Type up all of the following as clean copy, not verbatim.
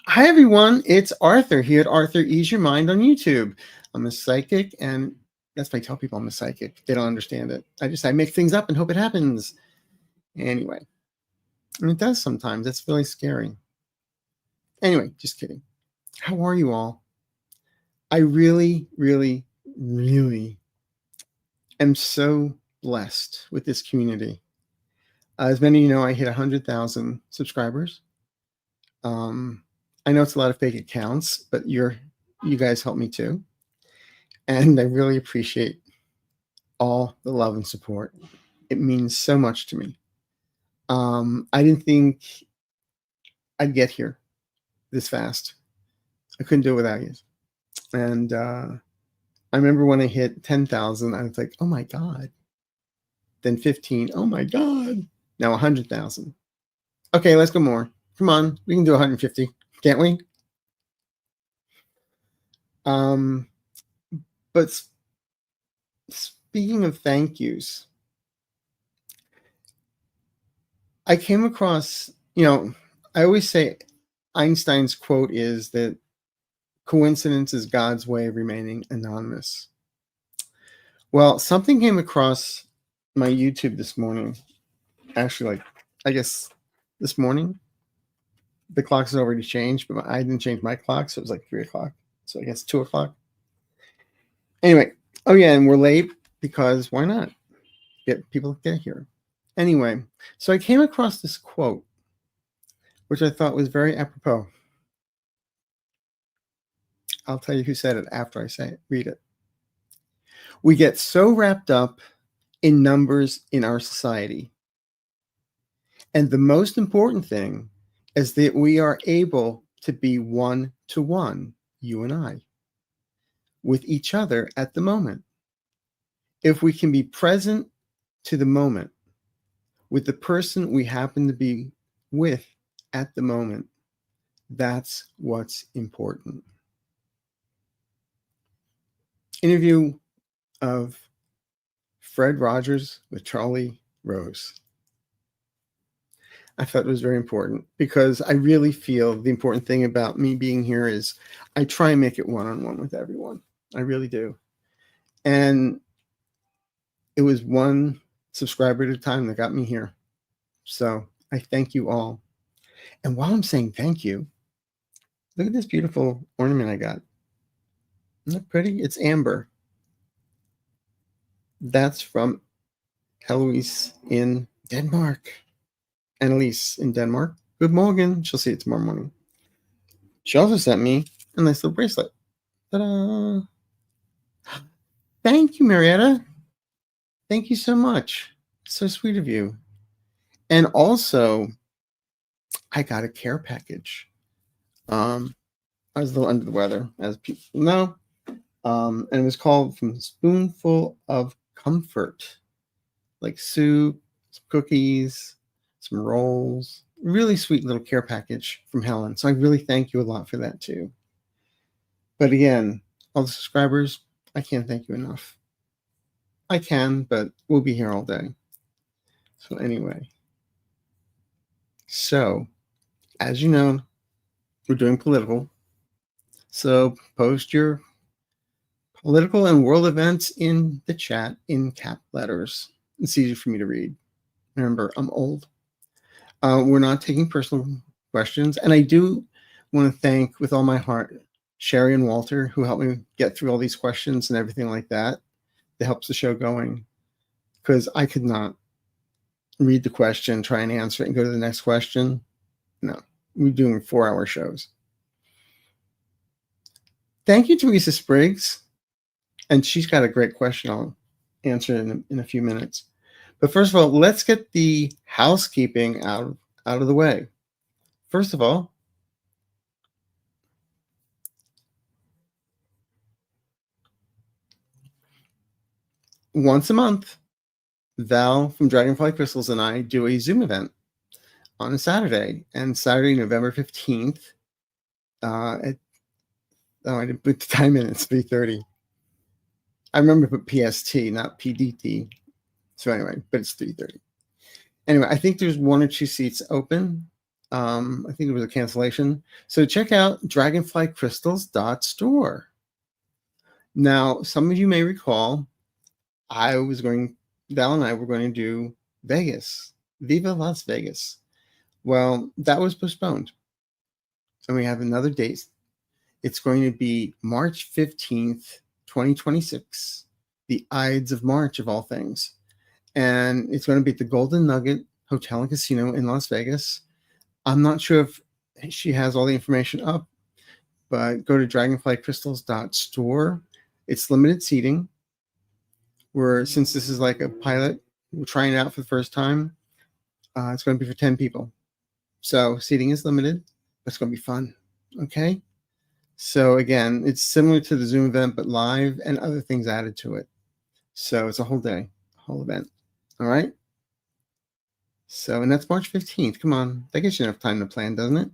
Hi, everyone. It's Arthur here at Arthur Ease Your Mind on YouTube. I'm a psychic, and that's why I tell people I'm a psychic. They don't understand it. I make things up and hope it happens. Anyway, and it does sometimes. It's really scary. Anyway, just kidding. How are you all? I really, really, really am so blessed with this community. As many of you know, I hit 100,000 subscribers. I know it's a lot of fake accounts, but you guys help me too. And I really appreciate all the love and support. It means so much to me. I didn't think I'd get here this fast. I couldn't do it without you. And I remember when I hit 10,000, I was like, oh my God. Then 15, oh my God. Now 100,000. Okay, let's go more. Come on, we can do 150, can't we? But speaking of thank yous, I came across, I always say Einstein's quote is that coincidence is God's way of remaining anonymous. Well, something came across my YouTube this morning. Actually, I guess this morning. The clock has already changed, but I didn't change my clock, so it was 3 o'clock. So I guess 2 o'clock. Anyway, oh yeah, and we're late because why not? People get here. Anyway, so I came across this quote, which I thought was very apropos. I'll tell you who said it after I read it. We get so wrapped up in numbers in our society. And the most important thing is that we are able to be one-to-one, you and I, with each other at the moment. If we can be present to the moment with the person we happen to be with at the moment, that's what's important. Interview of Fred Rogers with Charlie Rose. I thought it was very important because I really feel the important thing about me being here is I try and make it one-on-one with everyone. I really do. And it was one subscriber at a time that got me here. So I thank you all. And while I'm saying thank you, look at this beautiful ornament I got. Isn't that pretty? It's amber. That's from Heloise in Denmark. Annalise in Denmark. Good morning. She'll see it tomorrow morning. She also sent me a nice little bracelet. Ta-da! Thank you, Marietta. Thank you so much. So sweet of you. And also, I got a care package. I was a little under the weather, as people know. And it was called From Spoonful of Comfort. Like soup, some cookies, some rolls. Really sweet little care package from Helen. So I really thank you a lot for that too. But again, all the subscribers, I can't thank you enough. I can, but we'll be here all day. So anyway. So, as you know, we're doing political. So post your political and world events in the chat in cap letters. It's easy for me to read. Remember, I'm old. We're not taking personal questions. And I do want to thank with all my heart Sherry and Walter, who helped me get through all these questions and everything like that. That helps the show going. Because I could not read the question, try and answer it, and go to the next question. No, we're doing 4-hour shows. Thank you, Teresa Spriggs. And she's got a great question I'll answer in a few minutes. But first of all, let's get the housekeeping out of the way. First of all, once a month, Val from Dragonfly Crystals and I do a Zoom event on a Saturday. And Saturday, November 15th, I didn't put the time in, it's 3:30. I remember to put PST, not PDT. So anyway, but it's 3:30. Anyway, I think there's 1 or 2 seats open. I think it was a cancellation. So check out dragonflycrystals.store. Now, some of you may recall Val and I were going to do Vegas, Viva Las Vegas. Well, that was postponed. And we have another date. It's going to be March 15th, 2026, the Ides of March of all things. And it's going to be at the Golden Nugget Hotel and Casino in Las Vegas. I'm not sure if she has all the information up, but go to dragonflycrystals.store. It's limited seating. Since this is like a pilot, we're trying it out for the first time. It's going to be for 10 people. So seating is limited, but it's going to be fun. Okay. So again, it's similar to the Zoom event, but live and other things added to it. So it's a whole day, whole event. All right. So, and that's March 15th. Come on. That gives you enough time to plan, doesn't it?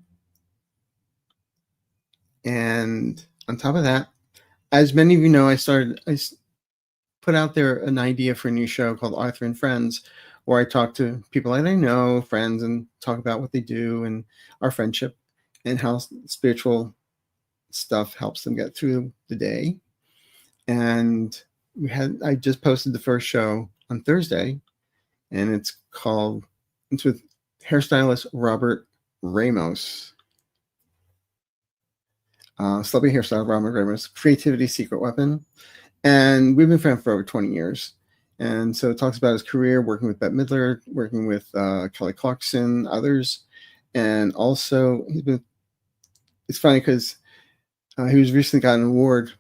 And on top of that, as many of you know, I put out there an idea for a new show called Arthur and Friends, where I talk to people that I know, friends, and talk about what they do and our friendship and how spiritual stuff helps them get through the day. And I just posted the first show on Thursday, and it's with hairstylist Robert Ramos. Celebrity hairstylist Robert Ramos, Creativity Secret Weapon. And we've been friends for over 20 years. And so it talks about his career working with Bette Midler, working with Kelly Clarkson, others. And also, it's funny because he was recently got an award,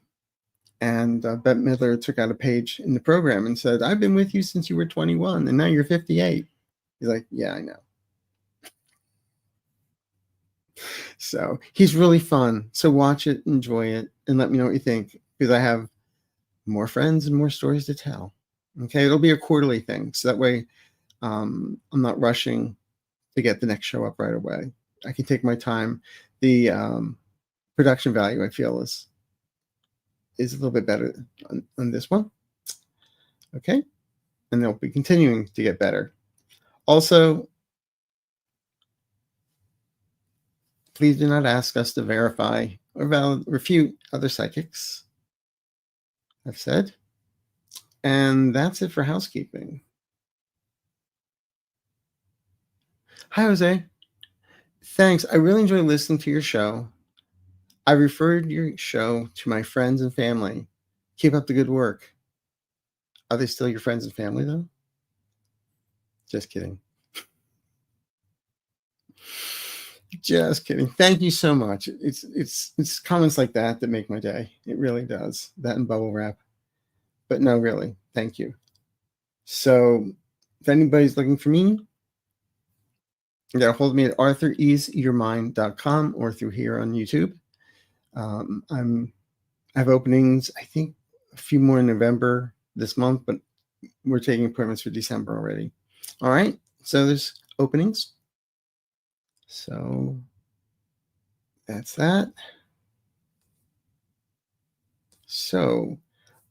and Bette Midler took out a page in the program and said, "I've been with you since you were 21, and now you're 58. He's like, "Yeah, I know." So he's really fun. So watch it, enjoy it, and let me know what you think, because I have more friends and more stories to tell. Okay, it'll be a quarterly thing, so that way I'm not rushing to get the next show up right away. I can take my time. The production value, I feel, is a little bit better on this one. Okay, and they'll be continuing to get better. Also, please do not ask us to verify or refute other psychics, I've said. And that's it for housekeeping. Hi, Jose. Thanks. I really enjoy listening to your show. I referred your show to my friends and family. Keep up the good work. Are they still your friends and family, though? Just kidding. Just kidding. Thank you so much. It's comments like that make my day. It really does. That and bubble wrap. But no, really, thank you. So if anybody's looking for me, you got to hold me at arthureaseyourmind.com or through here on YouTube. I have openings, I think a few more in November this month, but we're taking appointments for December already. All right. So there's openings. So that's that. So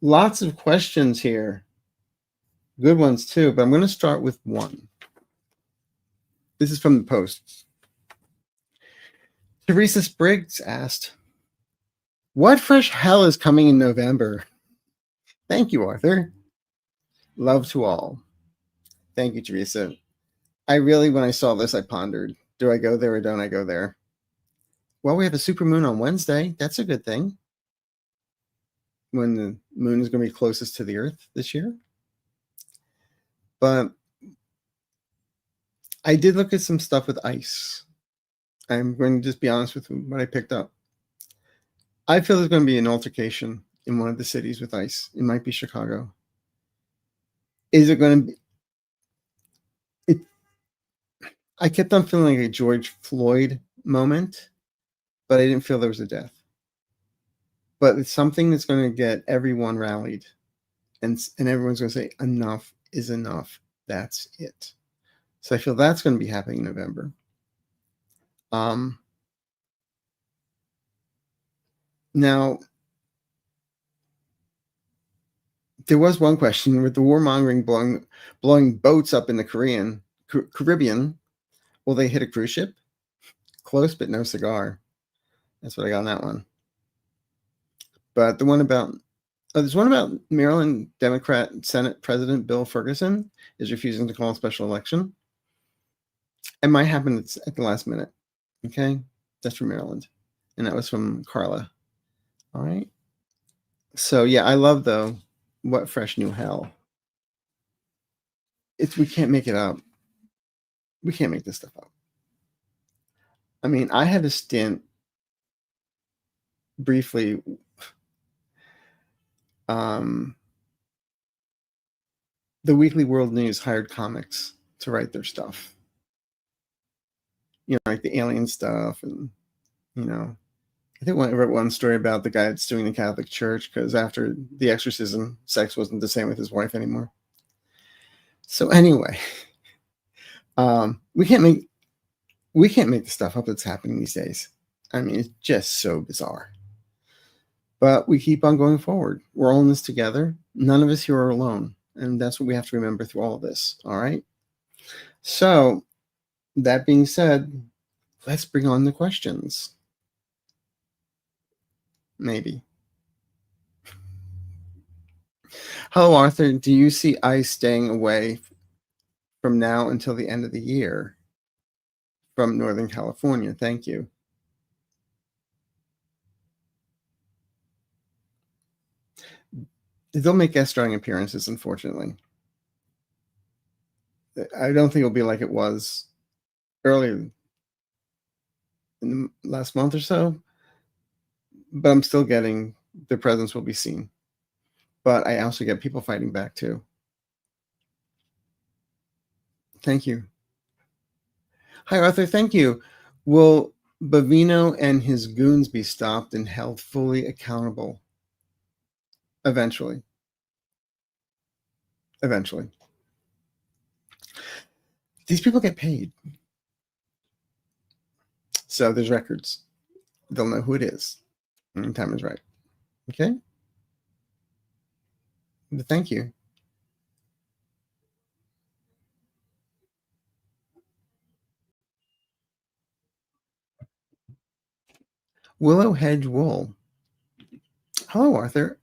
lots of questions here. Good ones too, but I'm going to start with one. This is from the post. Teresa Spriggs asked, "What fresh hell is coming in November?" Thank you, Arthur. Love to all. Thank you, Teresa. When I saw this, I pondered, do I go there or don't I go there? Well, we have a supermoon on Wednesday. That's a good thing. When the moon is going to be closest to the Earth this year. But I did look at some stuff with ice. I'm going to just be honest with what I picked up. I feel there's going to be an altercation in one of the cities with ice. It might be Chicago. Is it going to be? I kept on feeling like a George Floyd moment, but I didn't feel there was a death. But it's something that's going to get everyone rallied, and everyone's going to say, enough is enough. That's it. So I feel that's going to be happening in November. Now, there was one question with the warmongering blowing boats up in the Caribbean. Will they hit a cruise ship? Close, but no cigar. That's what I got on that one. But the one about there's one about Maryland Democrat Senate President Bill Ferguson is refusing to call a special election. It might happen at the last minute. Okay, that's from Maryland, and that was from Carla. All right. So yeah, I love though. What fresh new hell? We can't make it up. We can't make this stuff up. I mean, I had a stint briefly. The Weekly World News hired comics to write their stuff. You know, like the alien stuff, and you know, I think I wrote one story about the guy that's suing the Catholic Church because after the exorcism, sex wasn't the same with his wife anymore. So anyway, we can't make the stuff up that's happening these days. I mean, it's just so bizarre. But we keep on going forward. We're all in this together. None of us here are alone. And that's what we have to remember through all of this. All right. So that being said, let's bring on the questions. Maybe. Hello, Arthur. Do you see ice staying away from now until the end of the year from Northern California? Thank you. They'll make guest starring appearances, unfortunately. I don't think it'll be like it was earlier in the last month or so, but I'm still getting their presence will be seen. But I also get people fighting back too. Thank you. Hi, Arthur. Thank you. Will Bavino and his goons be stopped and held fully accountable? Eventually. These people get paid. So there's records. They'll know who it is. And time is right. Okay? But thank you. Willow Hedge Wool. Hello, Arthur.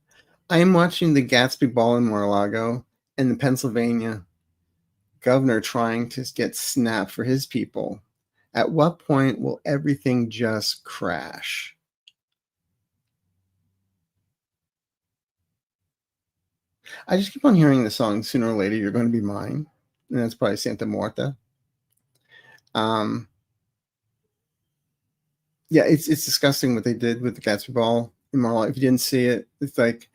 I am watching the Gatsby Ball in Mar-a-Lago and the Pennsylvania governor trying to get snap for his people. At what point will everything just crash? I just keep on hearing the song "Sooner or Later You're Going to Be Mine," and that's probably Santa Muerta. Yeah, it's disgusting what they did with the Gatsby Ball in Mar-a-Lago. If you didn't see it, it's like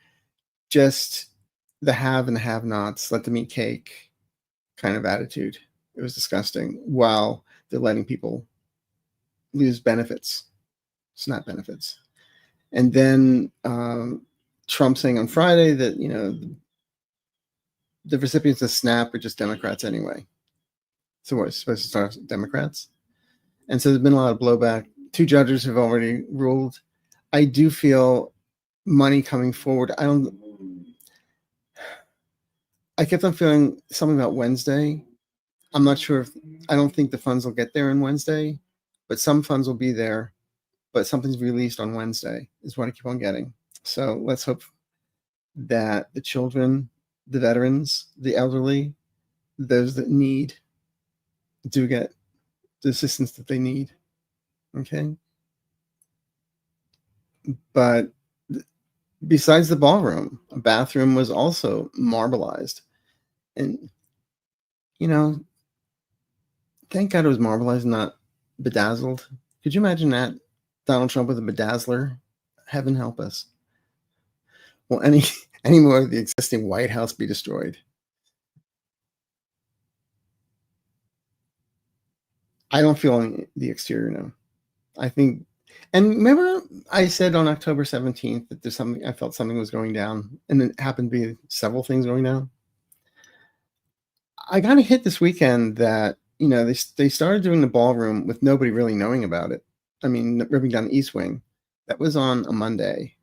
just the have and the have-nots, let them eat cake kind of attitude. It was disgusting. While they're letting people lose benefits, SNAP benefits, and then Trump saying on Friday that the recipients of SNAP are just Democrats anyway. So what, it's supposed to start Democrats? And so there's been a lot of blowback. 2 judges have already ruled. I do feel money coming forward. I kept on feeling something about Wednesday. I'm not sure I don't think the funds will get there on Wednesday, but some funds will be there. But something's released on Wednesday is what I keep on getting. So let's hope that the children, the veterans, the elderly, those that need, do get the assistance that they need. Okay. But besides the ballroom, a bathroom was also marbleized. And, thank God it was marbleized, not bedazzled. Could you imagine that? Donald Trump with a bedazzler? Heaven help us. Will any more of the existing White House be destroyed? I don't feel on the exterior, no. I think, and remember I said on October 17th that there's something, I felt something was going down, and it happened to be several things going down. I got a hit this weekend that, they started doing the ballroom with nobody really knowing about it. I mean, ripping down the East Wing. That was on a Monday.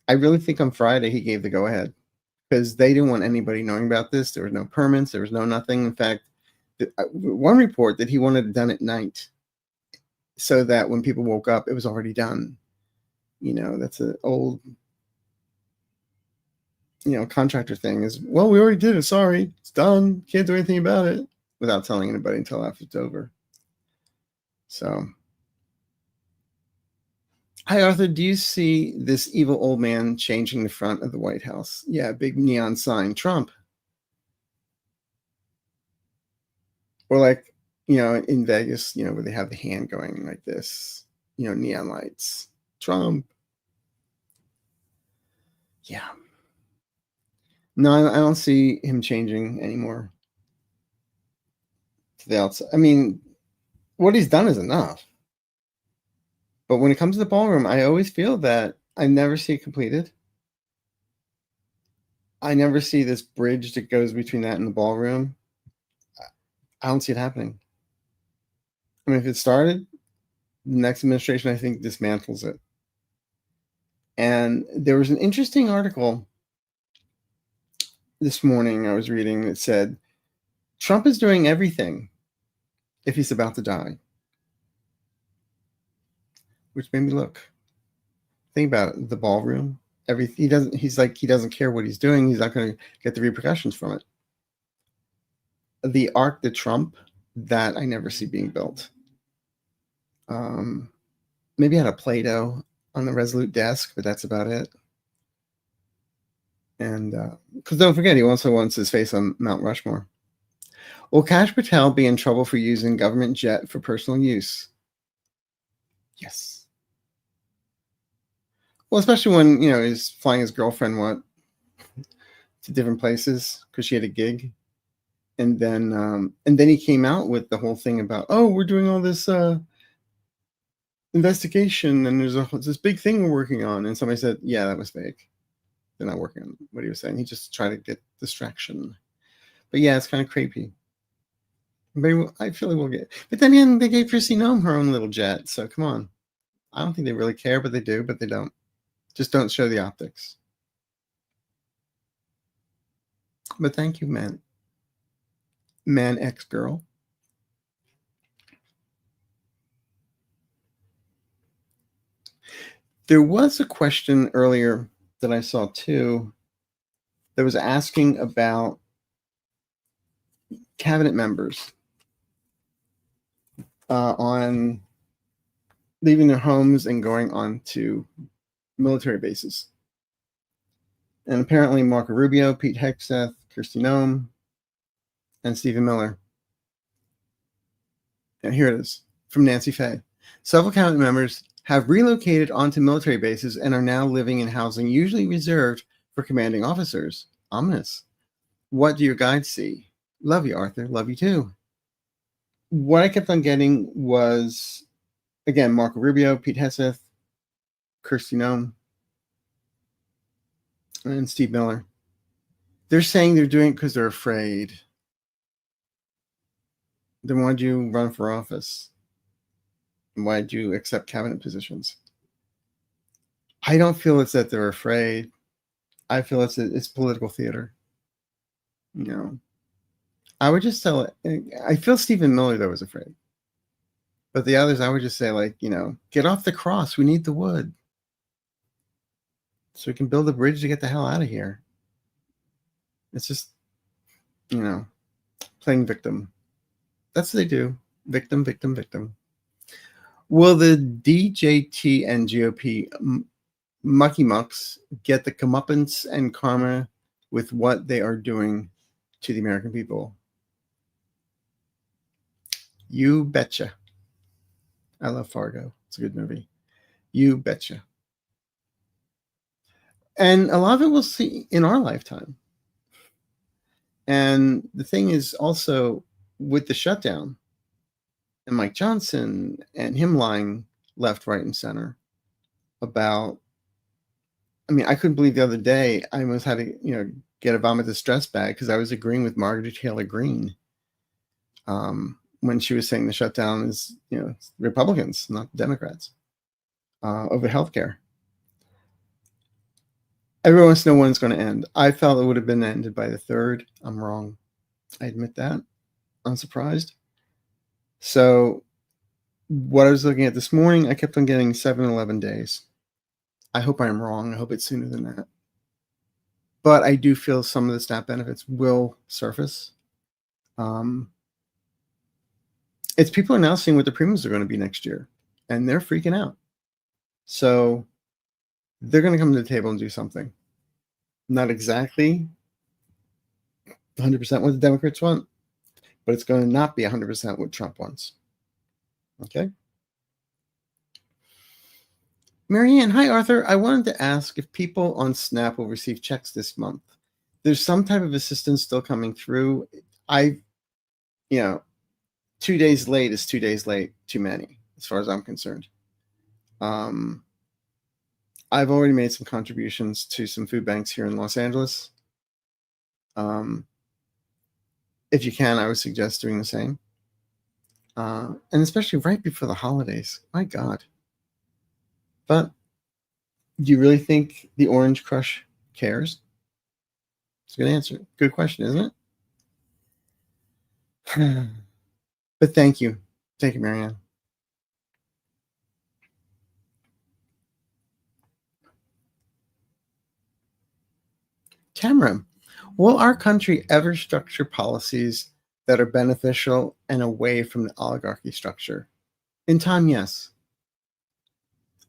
I really think on Friday he gave the go-ahead because they didn't want anybody knowing about this. There was no permits. There was no nothing. In fact, one report that he wanted it done at night. so that when people woke up, it was already done. That's an old, contractor thing is, well, we already did it. Sorry, it's done. Can't do anything about it, without telling anybody until after it's over. So, hi, Arthur. Do you see this evil old man changing the front of the White House? Yeah, big neon sign, Trump. Or like, in Vegas, where they have the hand going like this, neon lights, Trump. Yeah. No, I don't see him changing anymore to the outside. I mean, what he's done is enough. But when it comes to the ballroom, I always feel that I never see it completed. I never see this bridge that goes between that and the ballroom. I don't see it happening. I mean, if it started, the next administration, I think, dismantles it. And there was an interesting article this morning I was reading that said Trump is doing everything if he's about to die, which made me look. Think about it. The ballroom, everything. He doesn't care what he's doing. He's not going to get the repercussions from it. The Arc de Trump, that I never see being built. Maybe out of Play-Doh on the Resolute desk, but that's about it. And because don't forget, he also wants his face on Mount Rushmore. Will Kash Patel be in trouble for using government jet for personal use? Yes. Well, especially when, he's flying his girlfriend, to different places because she had a gig. And then he came out with the whole thing about, oh, we're doing all this investigation and there's this big thing we're working on. And somebody said, yeah, that was fake. They're not working on what he was saying. He just tried to get distraction. But yeah, it's kind of creepy. But I feel like we'll get. But then again, they gave Chrissy Nome her own little jet. So come on. I don't think they really care, but they do, but they don't. Just don't show the optics. But thank you, man. Man X girl. There was a question earlier that I saw too that was asking about cabinet members on leaving their homes and going on to military bases. And apparently Marco Rubio, Pete Hegseth, Kristi Noem, and Stephen Miller. And here it is from Nancy Faye. Several cabinet members have relocated onto military bases and are now living in housing usually reserved for commanding officers. Ominous. What do your guides see? Love you, Arthur. Love you too. What I kept on getting was, again, Marco Rubio, Pete Hegseth, Kristi Noem, and Steve Miller. They're saying they're doing it because they're afraid. Then why'd you run for office? Why'd you accept cabinet positions? I don't feel it's that they're afraid. I feel it's political theater. I would just tell it. I feel Stephen Miller, though, was afraid. But the others, I would just say, get off the cross. We need the wood. So we can build a bridge to get the hell out of here. It's just, playing victim. That's what they do. Victim, victim, victim. Will the DJT and GOP mucky mucks get the comeuppance and karma with what they are doing to the American people? You betcha. I love Fargo. It's a good movie. You betcha. And a lot of it we'll see in our lifetime. And the thing is also with the shutdown and Mike Johnson and him lying left, right, and center about, I couldn't believe the other day I almost had to, get a vomit distress bag because I was agreeing with Margaret Taylor Greene when she was saying the shutdown is, Republicans, not Democrats, over healthcare. Everyone wants to know when it's going to end. I felt it would have been ended by the 3rd. I'm wrong. I admit that. Unsurprised. So what I was looking at this morning, I kept on getting 7-11 days. I hope I'm wrong. I hope it's sooner than that. But I do feel some of the SNAP benefits will surface. It's people are now seeing what the premiums are going to be next year, and they're freaking out. So they're going to come to the table and do something. Not exactly 100% what the Democrats want, but it's going to not be 100% what Trump wants. Okay? Marianne, hi, Arthur. I wanted to ask if people on SNAP will receive checks this month. There's some type of assistance still coming through. 2 days late is 2 days late too many, as far as I'm concerned. I've already made some contributions to some food banks here in Los Angeles. If you can, I would suggest doing the same. And especially right before the holidays. My God. But do you really think the Orange Crush cares? It's a good answer. Good question, isn't it? But thank you. Thank you, Marianne. Tamara, will our country ever structure policies that are beneficial and away from the oligarchy structure? In time, yes.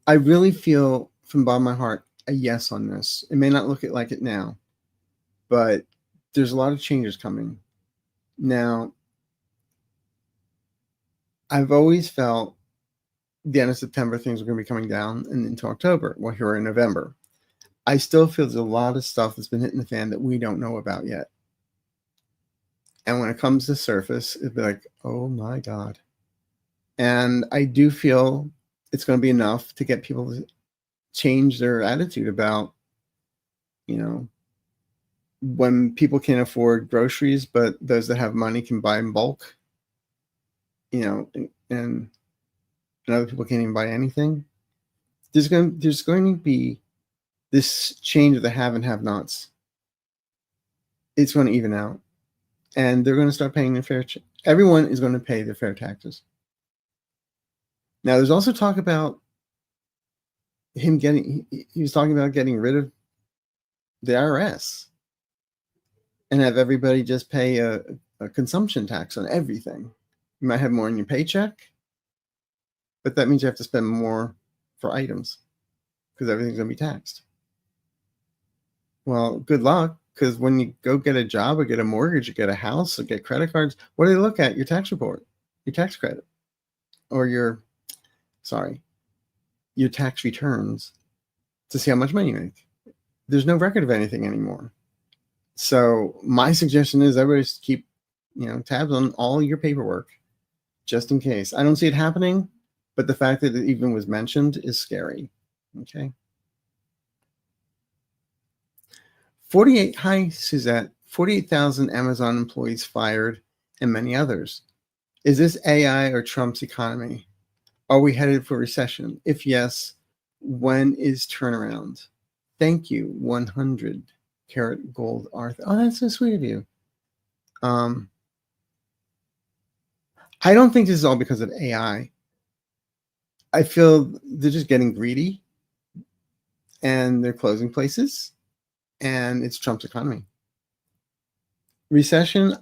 I really feel from the bottom of my heart a yes on this. It may not look like it now, but there's a lot of changes coming. Now, I've always felt the end of September things are going to be coming down and into October. Well, here we're in November. I still feel there's a lot of stuff that's been hitting the fan that we don't know about yet. And when it comes to surface, it'd be like, oh my God. And I do feel it's going to be enough to get people to change their attitude about, when people can't afford groceries, but those that have money can buy in bulk, and other people can't even buy anything. There's going to be this change of the have and have nots. It's going to even out, and they're going to start paying their fair. Everyone is going to pay their fair taxes. Now, there's also talk about him he was talking about getting rid of the IRS and have everybody just pay a consumption tax on everything. You might have more in your paycheck, but that means you have to spend more for items because everything's going to be taxed. Well, good luck, because when you go get a job or get a mortgage or get a house or get credit cards, what do they look at? Your tax report, your tax credit, or your tax returns to see how much money you make. There's no record of anything anymore. So my suggestion is everybody keep, tabs on all your paperwork, just in case. I don't see it happening, but the fact that it even was mentioned is scary. Okay. 48, hi, Suzette. 48,000 Amazon employees fired and many others. Is this AI or Trump's economy? Are we headed for recession? If yes, when is turnaround? Thank you, 100 karat gold Arthur. Oh, that's so sweet of you. I don't think this is all because of AI. I feel they're just getting greedy and they're closing places, and it's Trump's economy. Recession,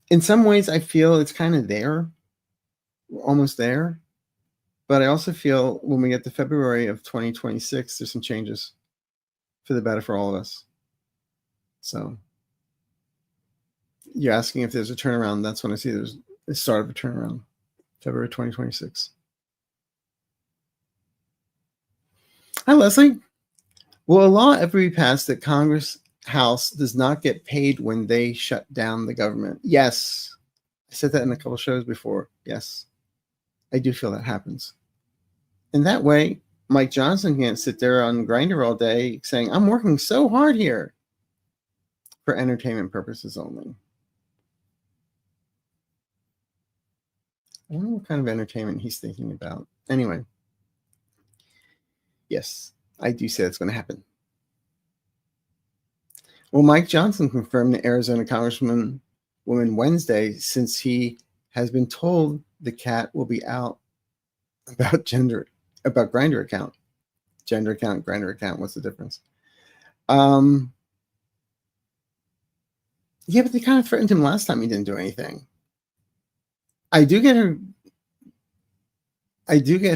in some ways, I feel it's kind of there. We're almost there. But I also feel when we get to February of 2026, there's some changes for the better for all of us. So you're asking if there's a turnaround. That's when I see there's the start of a turnaround, February 2026. Hi, Leslie. Will a law ever be passed that Congress House does not get paid when they shut down the government? Yes. I said that in a couple shows before. Yes. I do feel that happens. In that way, Mike Johnson can't sit there on Grindr all day saying, I'm working so hard here for entertainment purposes only. I don't know what kind of entertainment he's thinking about. Anyway, yes, I do say it's going to happen. Well, Mike Johnson confirmed that Arizona Congressman Woman Wednesday, since he has been told the cat will be out about Grindr account. Gender account, Grindr account, what's the difference? Yeah, but they kind of threatened him last time he didn't do anything. I do get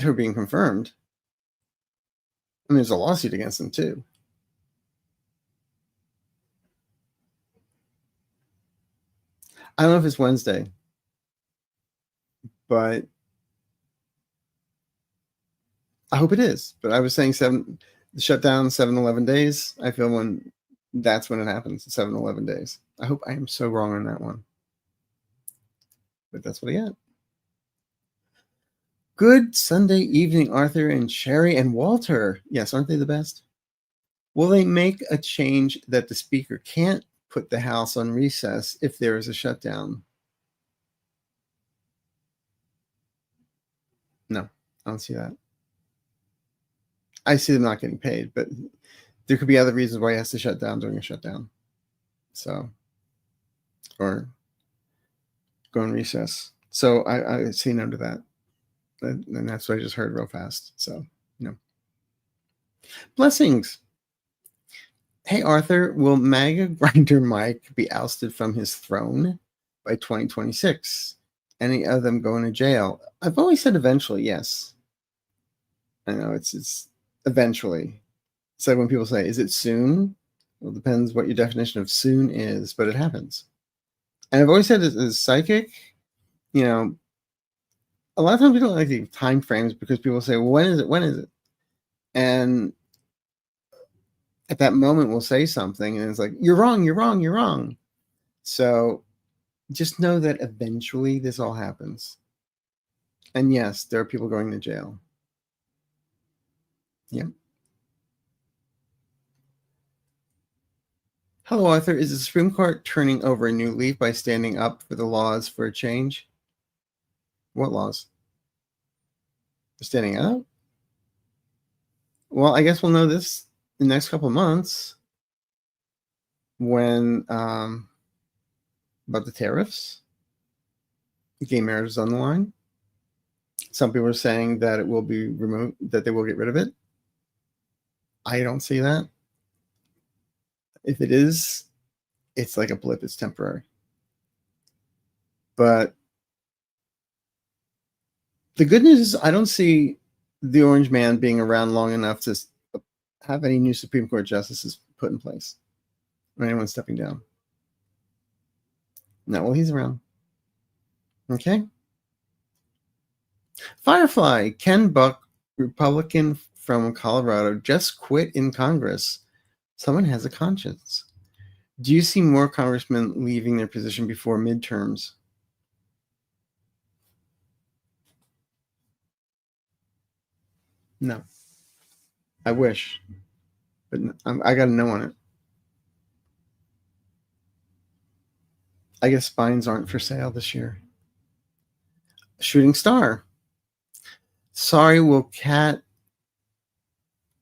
her being confirmed. I mean, there's a lawsuit against him too. I don't know if it's Wednesday, but I hope it is. But I was saying shutdown 7-11 days. I feel that's when it happens, 7-11 days. I hope I am so wrong on that one. But that's what I got. Good Sunday evening, Arthur and Sherry and Walter. Yes, aren't they the best? Will they make a change that the speaker can't put the House on recess if there is a shutdown? No, I don't see that. I see them not getting paid, but there could be other reasons why he has to shut down during a shutdown. So, or go on recess. So I say no to that. And that's what I just heard real fast. So, Blessings. Hey, Arthur, will MAGA Grinder Mike be ousted from his throne by 2026? Any of them going to jail? I've always said eventually, yes. I know it's eventually. It's like when people say, is it soon? Well, it depends what your definition of soon is, but it happens. And I've always said as psychic, a lot of times we don't like the time frames because people say, well, when is it? When is it? And at that moment, we'll say something and it's like, you're wrong, you're wrong, you're wrong. So just know that eventually this all happens. And yes, there are people going to jail. Yep. Hello, Arthur. Is the Supreme Court turning over a new leaf by standing up for the laws for a change? What laws? They're standing up? Well, I guess we'll know this in the next couple of months when about the tariffs. Gay marriage is on the line. Some people are saying that it will be removed, that they will get rid of it. I don't see that. If it is, it's like a blip. It's temporary. But the good news is I don't see the Orange Man being around long enough to have any new Supreme Court justices put in place or anyone stepping down. No, well, he's around. Okay. Firefly, Ken Buck, Republican from Colorado, just quit in Congress. Someone has a conscience. Do you see more congressmen leaving their position before midterms? No. I wish. But I got a no on it. I guess spines aren't for sale this year. Shooting Star. Sorry, will Kat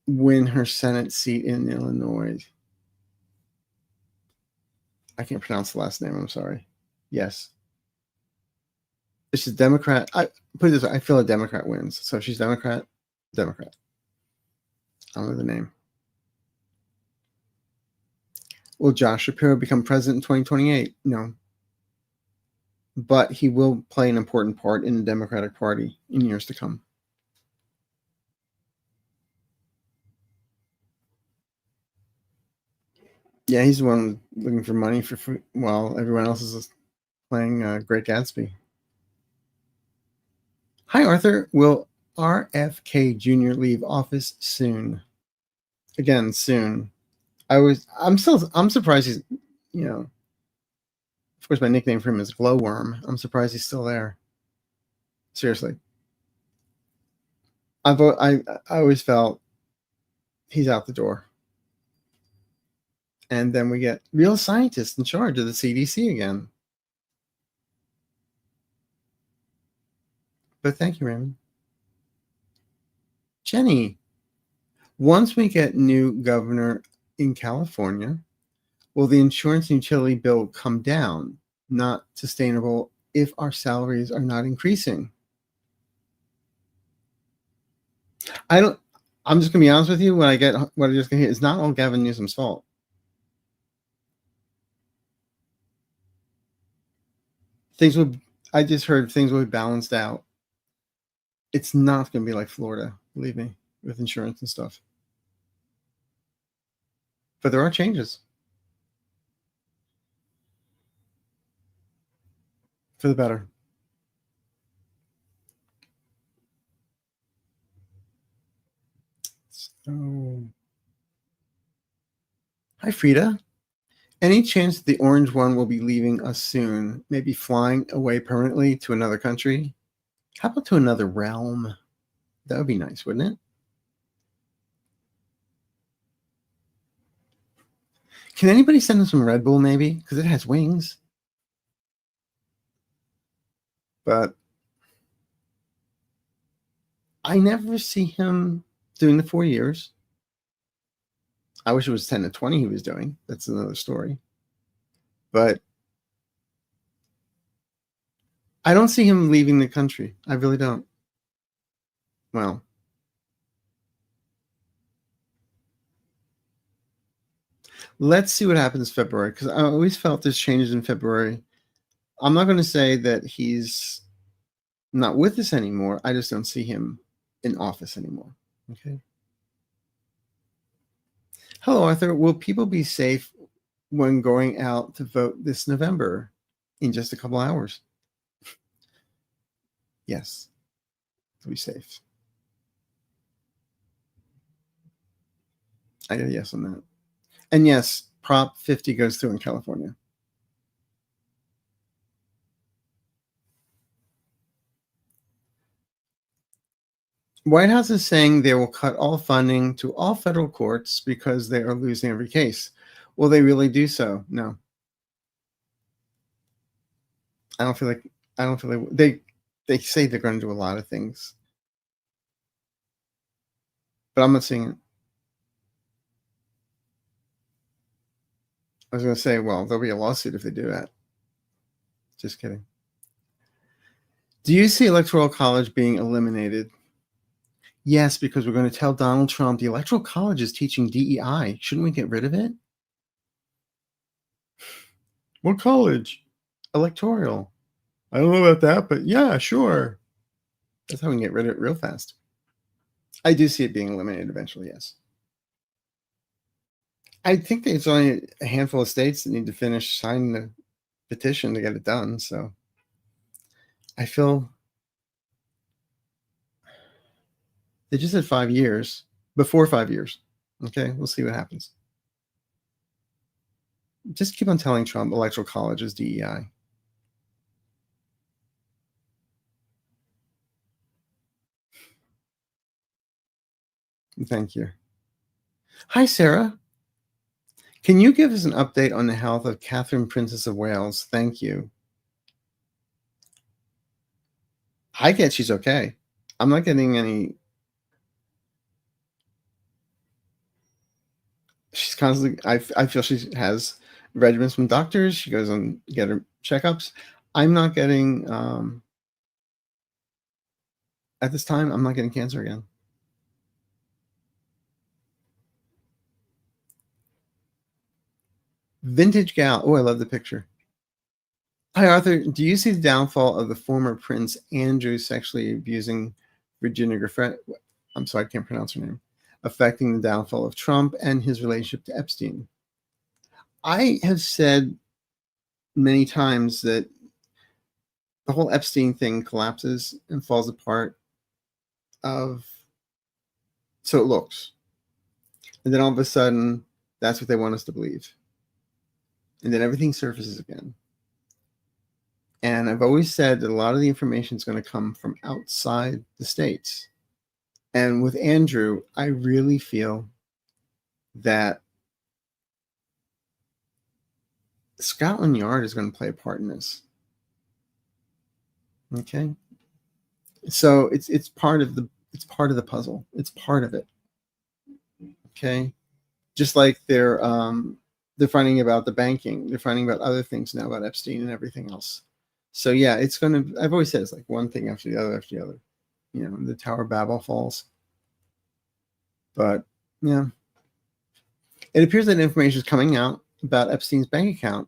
win her Senate seat in Illinois? I can't pronounce the last name. I'm sorry. Yes. She's Democrat. I put it this way. I feel a Democrat wins. So she's Democrat. I don't know the name. Will Josh Shapiro become president in 2028? No. But he will play an important part in the Democratic Party in years to come. Yeah, he's the one looking for money for food while everyone else is playing Great Gatsby. Hi, Arthur. Will RFK Jr. leave office soon? Again, soon. I'm surprised he's, of course my nickname for him is Glowworm. I'm surprised he's still there. Seriously. I always felt he's out the door. And then we get real scientists in charge of the CDC again. But thank you, Raymond. Jenny, once we get new governor in California, will the insurance and utility bill come down? not sustainable if our salaries are not increasing. I'm just gonna be honest with you. What I just gonna hear is not all Gavin Newsom's fault. I just heard things will be balanced out. It's not gonna be like Florida, believe me, with insurance and stuff. But there are changes for the better. So, hi Frida. Any chance that the orange one will be leaving us soon? Maybe flying away permanently to another country? How about to another realm? That would be nice, wouldn't it? Can anybody send him some Red Bull, maybe? Because it has wings. But I never see him doing the 4 years. I wish it was 10 to 20 he was doing. That's another story. But I don't see him leaving the country. I really don't. Well, let's see what happens February, because I always felt there's changes in February. I'm not going to say that he's not with us anymore. I just don't see him in office anymore. Okay. Hello, Arthur. Will people be safe when going out to vote this November in just a couple hours? Yes, to be safe. I got a yes on that. And yes, Prop 50 goes through in California. White House is saying they will cut all funding to all federal courts because they are losing every case. Will they really do so? No. I don't feel they say they're going to do a lot of things, but I'm not seeing it. I was going to say, well, there'll be a lawsuit if they do that. Just kidding. Do you see Electoral College being eliminated? Yes, because we're going to tell Donald Trump the Electoral College is teaching DEI. Shouldn't we get rid of it? What college? Electoral. I don't know about that, but yeah, sure. That's how we can get rid of it real fast. I do see it being eliminated eventually, yes. I think there's only a handful of states that need to finish signing the petition to get it done. So I feel they just said 5 years, before 5 years. Okay, we'll see what happens. Just keep on telling Trump Electoral College is DEI. Thank you. Hi, Sarah. Can you give us an update on the health of Catherine, Princess of Wales? Thank you. I get she's okay. I'm not getting any. She's constantly. I feel she has regimens from doctors. She goes and get her checkups. I'm not getting. At this time, I'm not getting cancer again. Vintage gal. Oh, I love the picture. Hi, Arthur. Do you see the downfall of the former Prince Andrew sexually abusing Virginia Griffith? I'm sorry, I can't pronounce her name. Affecting the downfall of Trump and his relationship to Epstein. I have said many times that the whole Epstein thing collapses and falls apart so it looks. And then all of a sudden, that's what they want us to believe. And then everything surfaces again. And I've always said that a lot of the information is going to come from outside the states. And with Andrew, I really feel that Scotland Yard is going to play a part in this. Okay. So it's part of the puzzle. It's part of it. Okay. Just like their They're finding about the banking. They're finding about other things now about Epstein and everything else. So yeah, it's going to, I've always said it's like one thing after the other after the other. The Tower of Babel falls. But yeah, it appears that information is coming out about Epstein's bank account,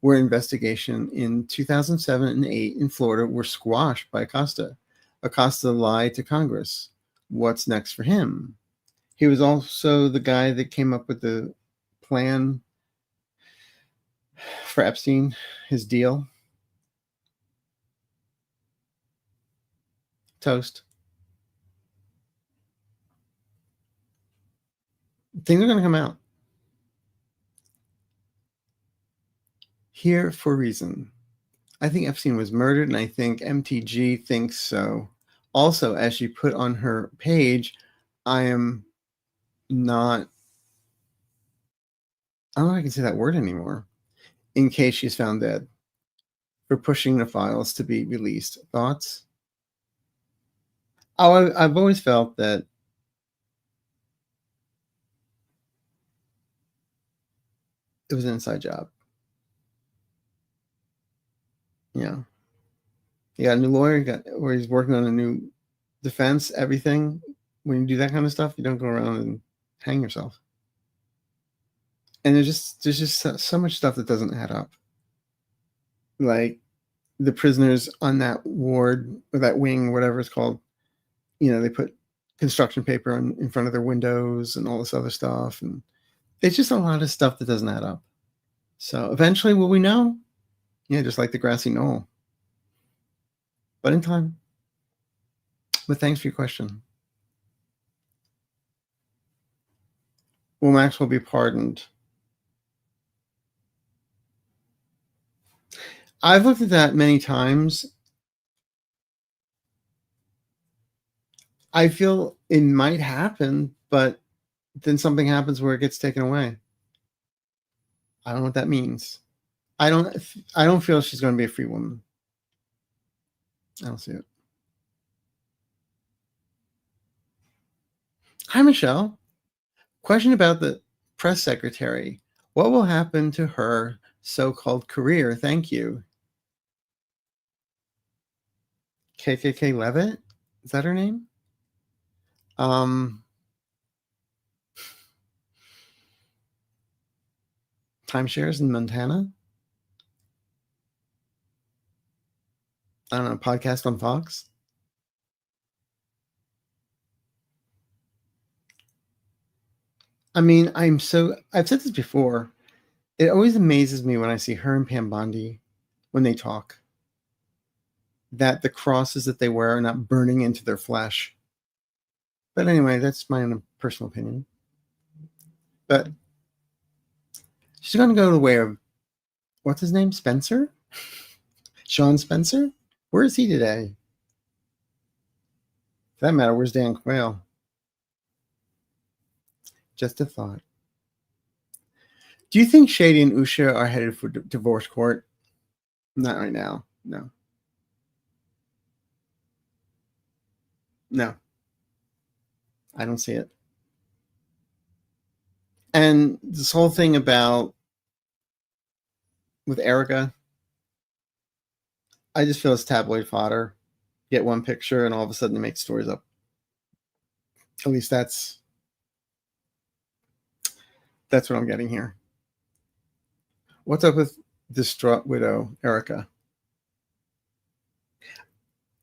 where investigation in 2007 and 8 in Florida were squashed by Acosta. Acosta lied to Congress. What's next for him? He was also the guy that came up with the plan for Epstein, his deal. Toast. Things are going to come out. Here for a reason. I think Epstein was murdered, and I think MTG thinks so. Also, as she put on her page, I am not, I don't know if I can say that word anymore, in case she's found dead, for pushing the files to be released. Thoughts? Oh, I've always felt that it was an inside job. You got a new lawyer, or he's working on a new defense, everything. When you do that kind of stuff, you don't go around and hang yourself. And there's just so much stuff that doesn't add up. Like the prisoners on that ward or that wing, whatever it's called, they put construction paper in front of their windows and all this other stuff. And it's just a lot of stuff that doesn't add up. So eventually, will we know? Yeah, just like the grassy knoll. But in time. But thanks for your question. Will Maxwell be pardoned? I've looked at that many times. I feel it might happen, but then something happens where it gets taken away. I don't know what that means. I don't feel she's going to be a free woman. I don't see it. Hi, Michelle. Question about the press secretary. What will happen to her so-called career? Thank you. KKK Levitt? Is that her name? Timeshares in Montana? I don't know, podcast on Fox? I mean, I've said this before. It always amazes me when I see her and Pam Bondi when they talk, that the crosses that they wear are not burning into their flesh. But anyway, that's my own personal opinion. But she's going to go the way of, what's his name? Spencer? Sean Spencer? Where is he today? For that matter, where's Dan Quayle? Just a thought. Do you think Shady and Usha are headed for divorce court? Not right now. No. No. I don't see it. And this whole thing about with Erica, I just feel it's tabloid fodder. Get one picture and all of a sudden you make stories up. At least that's what I'm getting here. What's up with distraught widow Erica?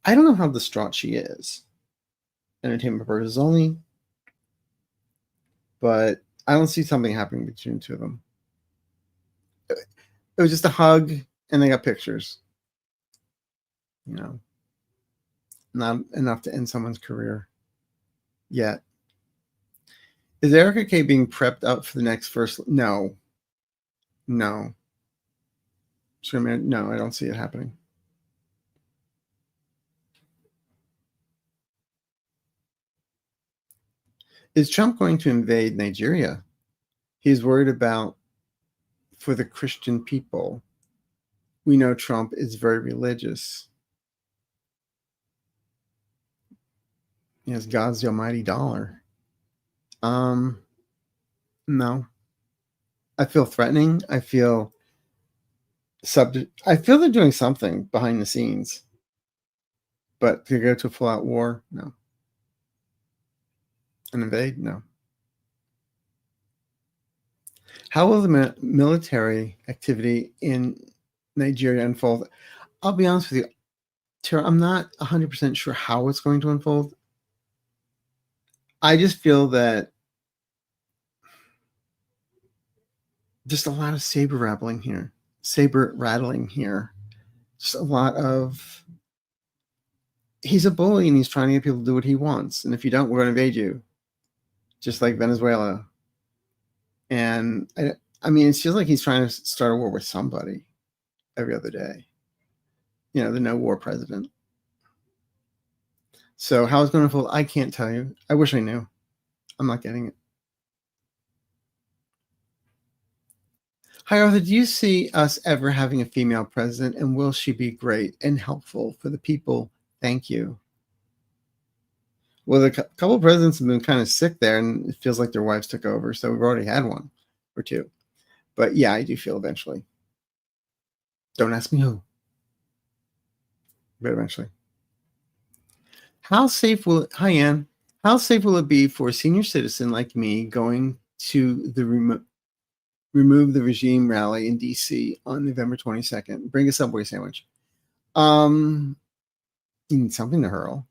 I don't know how distraught she is. Entertainment purposes only. But I don't see something happening between the two of them. It was just a hug and they got pictures. Not enough to end someone's career yet. Is Erica K being prepped up for the next first? No. No, I don't see it happening. Is Trump going to invade Nigeria? He's worried about for the Christian people. We know Trump is very religious. He has God's the almighty dollar. No. I feel threatening. I feel I feel they're doing something behind the scenes. But to go to a full-out war, no. And invade, no. How will the military activity in Nigeria unfold? I'll be honest with you, Tara, I'm not 100% sure how it's going to unfold. I just feel that just a lot of saber rattling here. Just a lot of, he's a bully and he's trying to get people to do what he wants. And if you don't, we're going to invade you. Just like Venezuela. And I mean, it feels like he's trying to start a war with somebody every other day. You know, the no war president. So how it's going to unfold, I can't tell you. I wish I knew. I'm not getting it. Hi, Arthur. Do you see us ever having a female president, and will she be great and helpful for the people? Thank you. Well, a couple of presidents have been kind of sick there, and it feels like their wives took over. So we've already had one or two. But yeah, I do feel eventually. Don't ask me who. But eventually. How safe will it, hi, Ann. How safe will it be for a senior citizen like me going to the remove the regime rally in DC on November 22nd? Bring a Subway sandwich. You need something to hurl.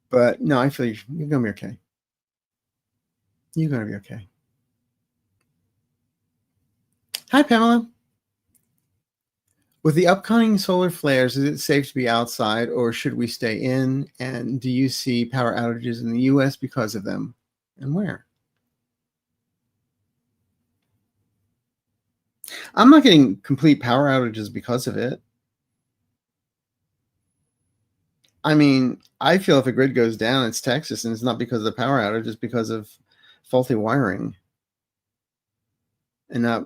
But no, I feel you're going to be okay. You're going to be okay. Hi, Pamela. With the upcoming solar flares, is it safe to be outside or should we stay in? And do you see power outages in the U.S. because of them? And where? I'm not getting complete power outages because of it. I mean, I feel if a grid goes down, it's Texas, and it's not because of the power outage, it's because of faulty wiring. And not,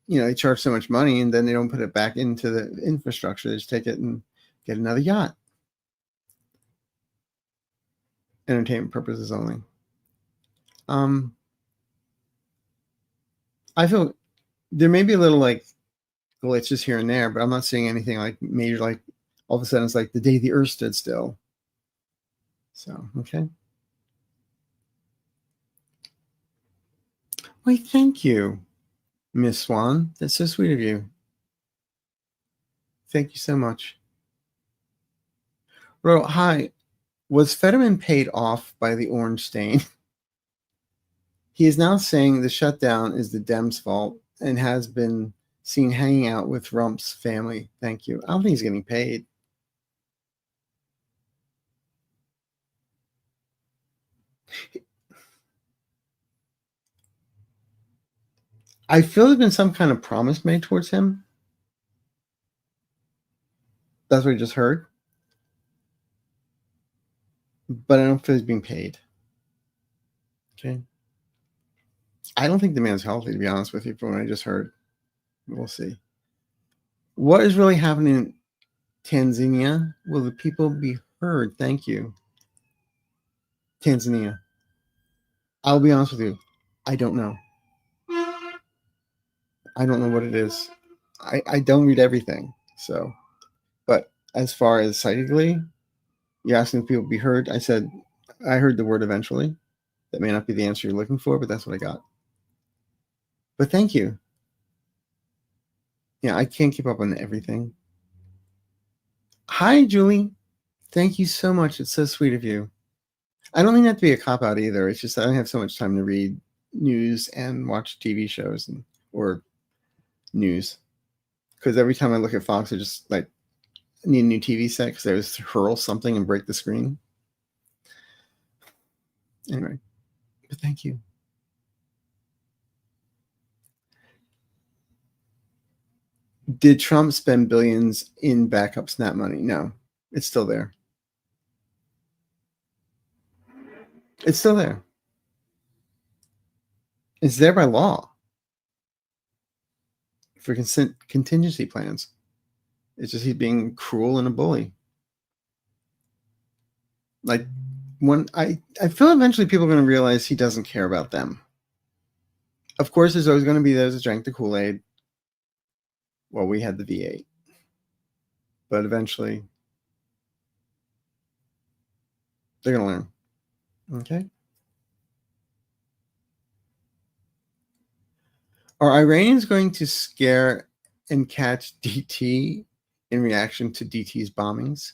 you know, they charge so much money and then they don't put it back into the infrastructure. They just take it and get another yacht. Entertainment purposes only. I feel there may be a little like glitches here and there, but I'm not seeing anything like major, like all of a sudden it's like the day the earth stood still. So, okay. Wait, thank you, Miss Swan. That's so sweet of you. Thank you so much. Ro, hi. Was Fetterman paid off by the orange stain? He is now saying the shutdown is the Dems' fault and has been seen hanging out with Rump's family. Thank you. I don't think he's getting paid. I feel there's been some kind of promise made towards him. That's what I just heard. But I don't feel he's being paid. Okay. I don't think the man's healthy, to be honest with you, from what I just heard. We'll see. What is really happening in Tanzania? Will the people be heard? Thank you. Tanzania. I'll be honest with you. I don't know. I don't know what it is. I don't read everything. So, but as far as psychically, you're asking if people be heard. I said, I heard the word eventually. That may not be the answer you're looking for, but that's what I got. But thank you. Yeah, I can't keep up on everything. Hi, Julie. Thank you so much. It's so sweet of you. I don't mean that to be a cop-out either. It's just I don't have so much time to read news and watch TV shows or news. Because every time I look at Fox, I just like need a new TV set because they always hurl something and break the screen. Anyway, but thank you. Did Trump spend billions in backup SNAP money? No, it's still there. It's still there. It's there by law for contingency plans. It's just he's being cruel and a bully. Like when I feel eventually people are going to realize he doesn't care about them. Of course, there's always going to be those that drank the Kool-Aid. Well, we had the V8. But eventually, they're going to learn. Okay? Are Iranians going to scare and catch DT in reaction to DT's bombings?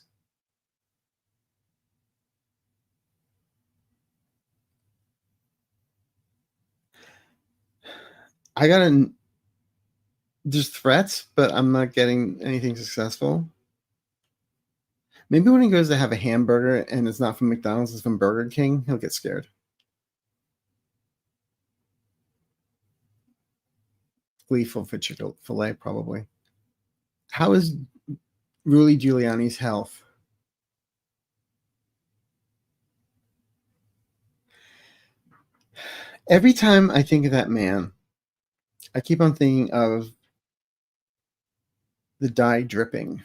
There's threats, but I'm not getting anything successful. Maybe when he goes to have a hamburger and it's not from McDonald's, it's from Burger King, he'll get scared. Gleeful for Chick-fil-A, probably. How is Rudy Giuliani's health? Every time I think of that man, I keep on thinking of the dye dripping.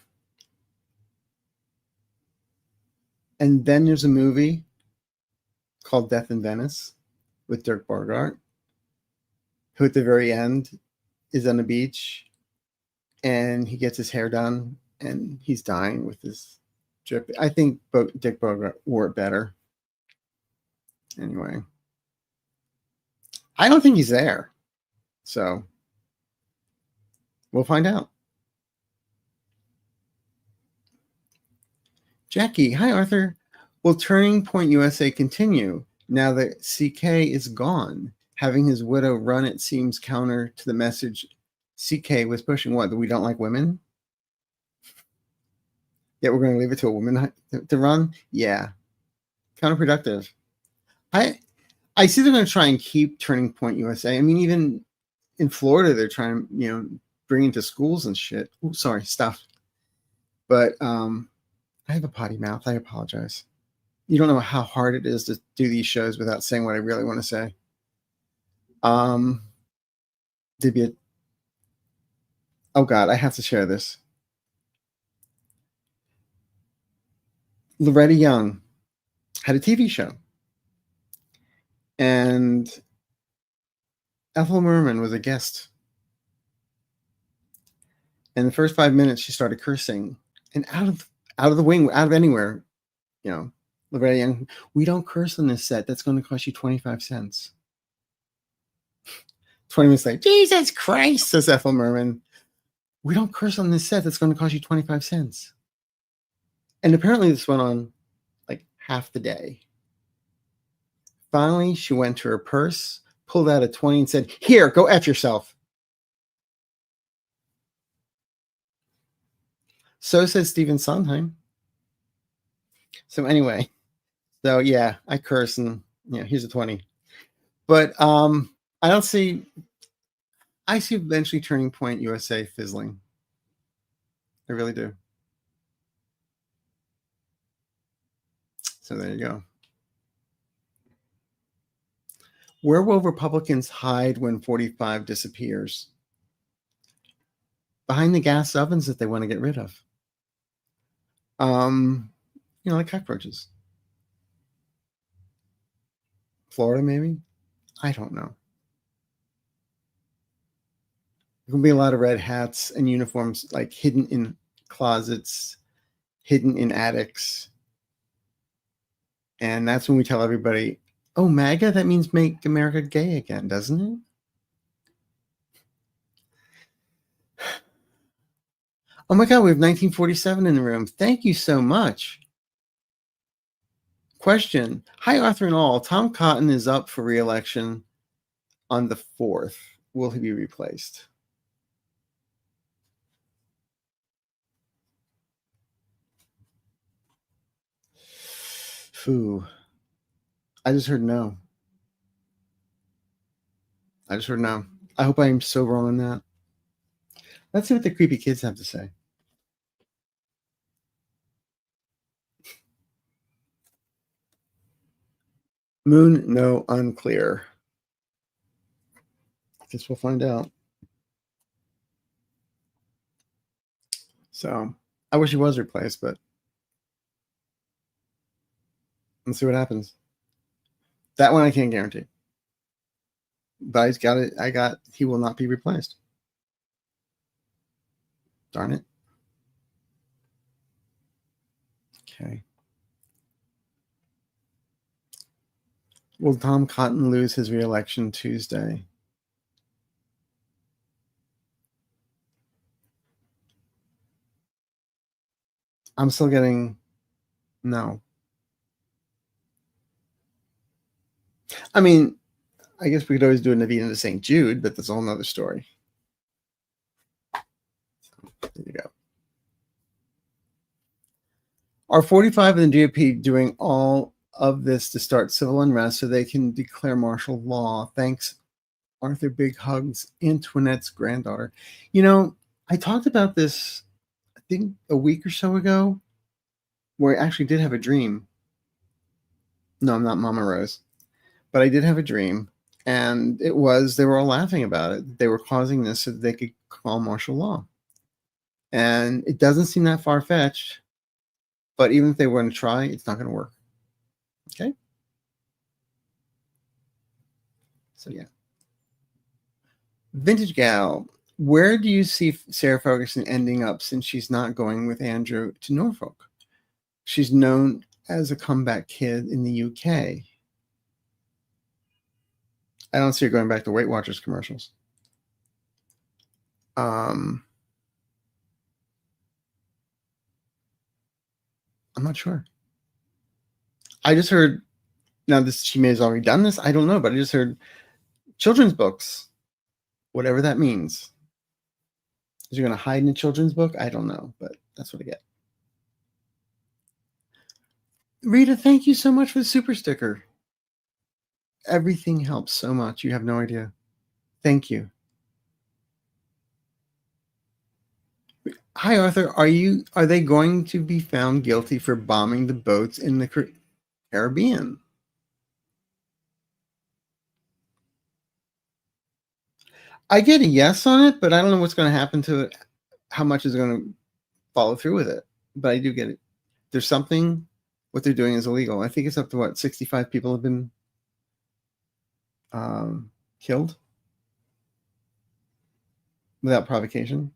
And then there's a movie called Death in Venice with Dirk Bogarde, who at the very end is on the beach and he gets his hair done and he's dying with his drip. I think Dick Bogarde wore it better. Anyway, I don't think he's there. So we'll find out. Jackie, hi, Arthur. Will Turning Point USA continue now that CK is gone? Having his widow run it seems counter to the message CK was pushing. What, that we don't like women? Yet we're going to leave it to a woman to run? Yeah. Counterproductive. I see they're going to try and keep Turning Point USA. I mean, even in Florida, they're trying to, bring into schools and shit. Ooh, sorry, stuff. But I have a potty mouth. I apologize. You don't know how hard it is to do these shows without saying what I really want to say. Oh God, I have to share this. Loretta Young had a TV show, and Ethel Merman was a guest. In the first 5 minutes, she started cursing, and out of the wing, out of anywhere, Loretta Young, we don't curse on this set. That's going to cost you 25 cents. 20 minutes later, Jesus Christ, says Ethel Merman. We don't curse on this set. That's going to cost you 25 cents. And apparently this went on like half the day. Finally, she went to her purse, pulled out a 20 and said, here, go F yourself. So says Stephen Sondheim. So anyway, yeah, I curse and here's a 20. But I see eventually Turning Point USA fizzling. I really do. So there you go. Where will Republicans hide when 45 disappears? Behind the gas ovens that they want to get rid of. Like cockroaches. Florida, maybe? I don't know. There will be a lot of red hats and uniforms like hidden in closets, hidden in attics. And that's when we tell everybody, oh, MAGA, that means make America gay again, doesn't it? Oh my God, we have 1947 in the room. Thank you so much. Question. Hi, Arthur and all. Tom Cotton is up for re-election on the 4th. Will he be replaced? Phew. I just heard no. I hope I am so wrong on that. Let's see what the creepy kids have to say. Moon, no, unclear. Guess we'll find out. So I wish he was replaced, but let's see what happens. That one I can't guarantee. But he's got it. He will not be replaced. Darn it. Okay. Will Tom Cotton lose his re-election Tuesday? I'm still getting no. I mean, I guess we could always do a Naveen to St. Jude, but that's a whole nother story. There you go. Are 45 and the GOP doing all of this to start civil unrest so they can declare martial law? Thanks, Arthur. Big hugs. Antoinette's granddaughter. You know, I talked about this, I think, a week or so ago, where I actually did have a dream. No, I'm not Mama Rose, but I did have a dream, and it was they were all laughing about it. They were causing this so that they could call martial law, and it doesn't seem that far fetched. But even if they were going to try, it's not going to work. Okay. So yeah. Vintage Gal, where do you see Sarah Ferguson ending up since she's not going with Andrew to Norfolk? She's known as a comeback kid in the UK. I don't see her going back to Weight Watchers commercials. I'm not sure. I just heard, now this she may have already done this, I don't know, but I just heard children's books, whatever that means. Is she going to hide in a children's book? I don't know, but that's what I get. Rita, thank you so much for the super sticker. Everything helps so much. You have no idea. Thank you. Hi, Arthur. Are they going to be found guilty for bombing the boats in the Caribbean? I get a yes on it, but I don't know what's going to happen to it, how much is going to follow through with it. But I do get it. There's something, what they're doing is illegal. I think it's up to what, 65 people have been killed without provocation.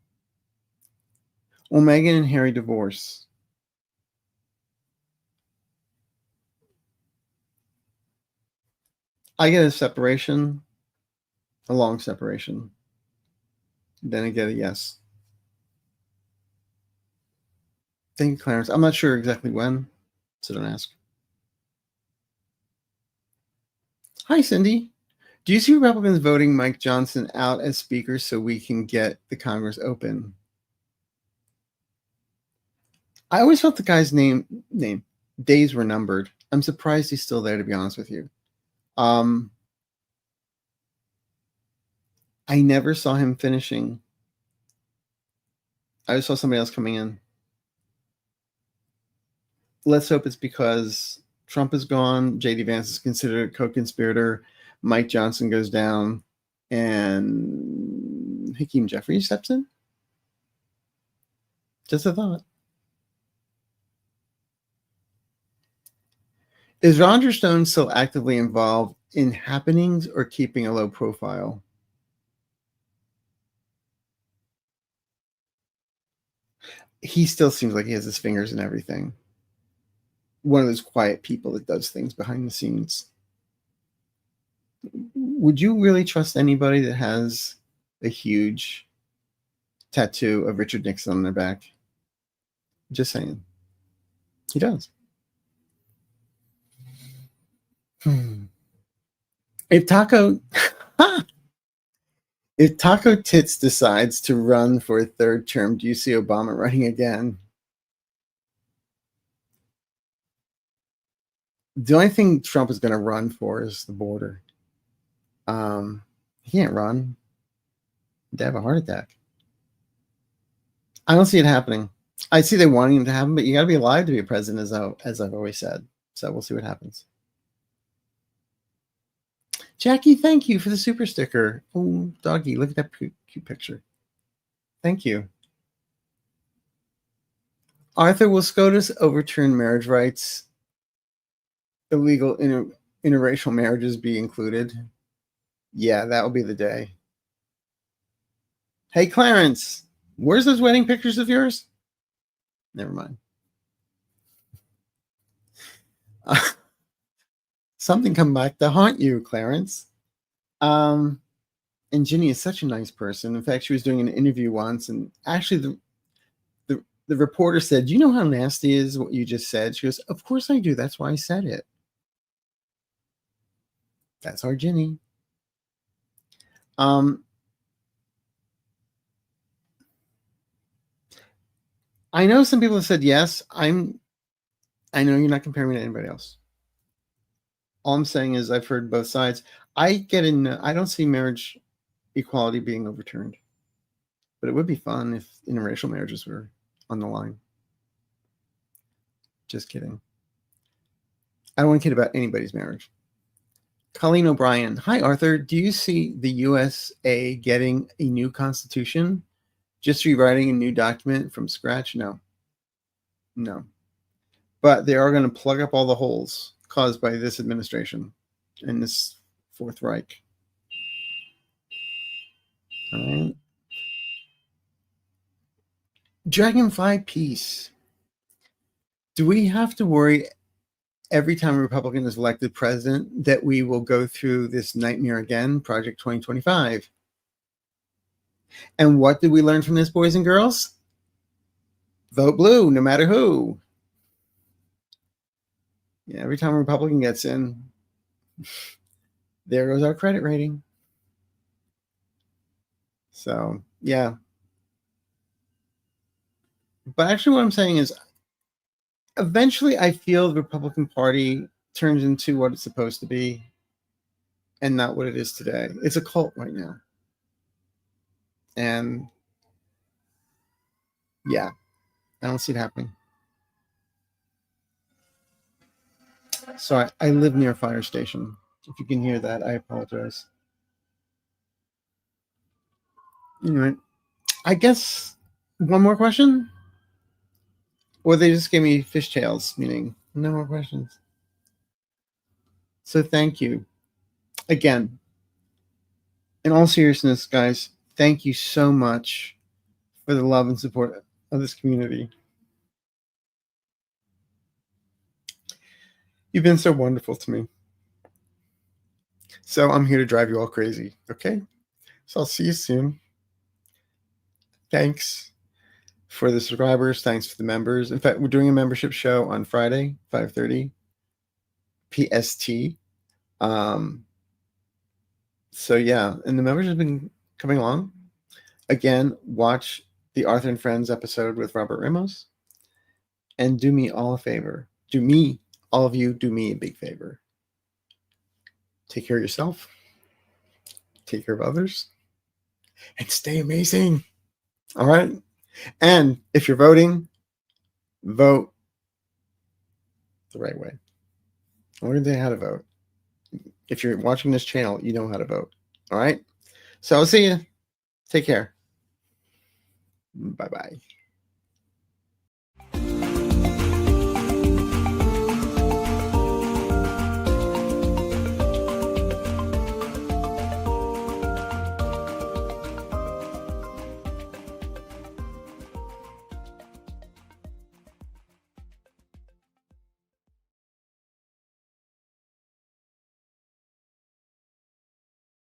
Will Meghan and Harry divorce? I get a separation, a long separation. Then I get a yes. Thank you, Clarence. I'm not sure exactly when, so don't ask. Hi, Cindy. Do you see Republicans voting Mike Johnson out as Speaker so we can get the Congress open? I always felt the guy's name days were numbered. I'm surprised he's still there, to be honest with you. I never saw him finishing. I just saw somebody else coming in. Let's hope it's because Trump is gone, J.D. Vance is considered a co-conspirator, Mike Johnson goes down, and Hakeem Jeffries steps in. Just a thought. Is Roger Stone still actively involved in happenings or keeping a low profile? He still seems like he has his fingers in everything. One of those quiet people that does things behind the scenes. Would you really trust anybody that has a huge tattoo of Richard Nixon on their back? Just saying. He does. If Taco Tits decides to run for a third term, do you see Obama running again? The only thing Trump is going to run for is the border. He can't run. He'd have a heart attack. I don't see it happening. I see they wanting him to happen, but you got to be alive to be a president, as I've always said. So we'll see what happens. Jackie, thank you for the super sticker. Oh, doggy, look at that cute picture. Thank you. Arthur, will SCOTUS overturn marriage rights? Illegal interracial marriages be included? Yeah, that will be the day. Hey, Clarence, where's those wedding pictures of yours? Never mind. Something come back to haunt you, Clarence. And Ginny is such a nice person. In fact, she was doing an interview once, and actually the reporter said, "You know how nasty is what you just said?" She goes, "Of course I do. That's why I said it." That's our Ginny. I know some people have said yes. I know you're not comparing me to anybody else. All I'm saying is I've heard both sides. I don't see marriage equality being overturned, but it would be fun if interracial marriages were on the line. Just kidding. I don't want to kid about anybody's marriage. Colleen O'Brien. Hi, Arthur. Do you see the USA getting a new constitution? Just rewriting a new document from scratch? No. But they are going to plug up all the holes caused by this administration and this Fourth Reich. All right. Dragonfly Peace. Do we have to worry every time a Republican is elected president that we will go through this nightmare again, Project 2025? And what did we learn from this, boys and girls? Vote blue, no matter who. Yeah, every time a Republican gets in, there goes our credit rating. So, yeah. But actually, what I'm saying is, eventually, I feel the Republican Party turns into what it's supposed to be and not what it is today. It's a cult right now. And yeah, I don't see it happening. So I live near a fire station. If you can hear that, I apologize. Anyway, I guess one more question? Or they just gave me fishtails, meaning no more questions. So thank you. Again, in all seriousness, guys, thank you so much for the love and support of this community. You've been so wonderful to me. So I'm here to drive you all crazy, okay? So I'll see you soon. Thanks for the subscribers. Thanks for the members. In fact, we're doing a membership show on Friday, 5:30 PST. So yeah, and the members have been coming along. Again, watch the Arthur and Friends episode with Robert Ramos. And do me all a favor. All of you, do me a big favor. Take care of yourself. Take care of others. And stay amazing. All right? And if you're voting, vote the right way. I'm going to tell you how to vote. If you're watching this channel, you know how to vote. All right? So I'll see you. Take care. Bye-bye.